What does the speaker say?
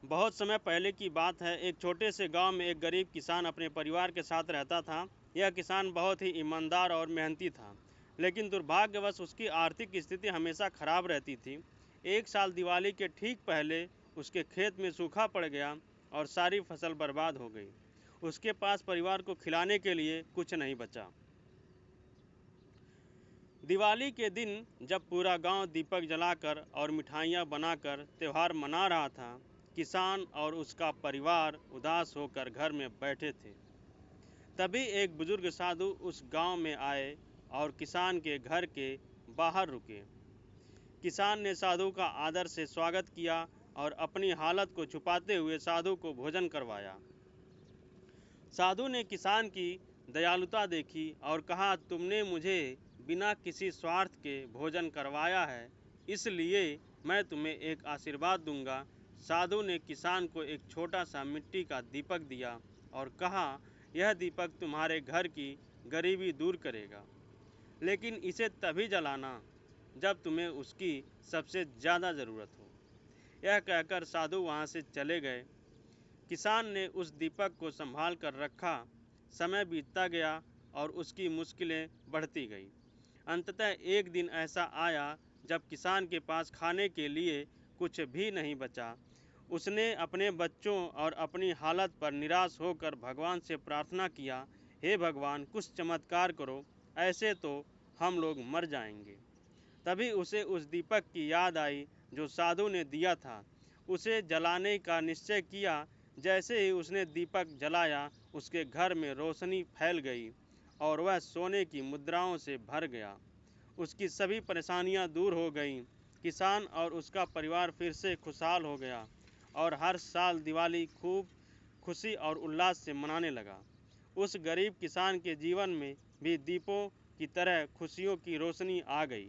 बहुत समय पहले की बात है। एक छोटे से गांव में एक गरीब किसान अपने परिवार के साथ रहता था। यह किसान बहुत ही ईमानदार और मेहनती था, लेकिन दुर्भाग्यवश उसकी आर्थिक स्थिति हमेशा खराब रहती थी। एक साल दिवाली के ठीक पहले उसके खेत में सूखा पड़ गया और सारी फसल बर्बाद हो गई। उसके पास परिवार को खिलाने के लिए कुछ नहीं बचा। दिवाली के दिन जब पूरा गांव दीपक जलाकर और मिठाइयाँ बनाकर त्यौहार मना रहा था, किसान और उसका परिवार उदास होकर घर में बैठे थे। तभी एक बुजुर्ग साधु उस गांव में आए और किसान के घर के बाहर रुके। किसान ने साधु का आदर से स्वागत किया और अपनी हालत को छुपाते हुए साधु को भोजन करवाया। साधु ने किसान की दयालुता देखी और कहा, तुमने मुझे बिना किसी स्वार्थ के भोजन करवाया है, इसलिए मैं तुम्हें एक आशीर्वाद दूंगा। साधु ने किसान को एक छोटा सा मिट्टी का दीपक दिया और कहा, यह दीपक तुम्हारे घर की गरीबी दूर करेगा, लेकिन इसे तभी जलाना जब तुम्हें उसकी सबसे ज़्यादा ज़रूरत हो। यह कहकर साधु वहाँ से चले गए। किसान ने उस दीपक को संभाल कर रखा। समय बीतता गया और उसकी मुश्किलें बढ़ती गई। अंततः एक दिन ऐसा आया जब किसान के पास खाने के लिए कुछ भी नहीं बचा। उसने अपने बच्चों और अपनी हालत पर निराश होकर भगवान से प्रार्थना किया, हे भगवान, कुछ चमत्कार करो, ऐसे तो हम लोग मर जाएंगे। तभी उसे उस दीपक की याद आई जो साधु ने दिया था। उसे जलाने का निश्चय किया। जैसे ही उसने दीपक जलाया, उसके घर में रोशनी फैल गई और वह सोने की मुद्राओं से भर गया। उसकी सभी परेशानियां दूर हो गईं। किसान और उसका परिवार फिर से खुशहाल हो गया और हर साल दिवाली खूब खुशी और उल्लास से मनाने लगा। उस गरीब किसान के जीवन में भी दीपों की तरह खुशियों की रोशनी आ गई।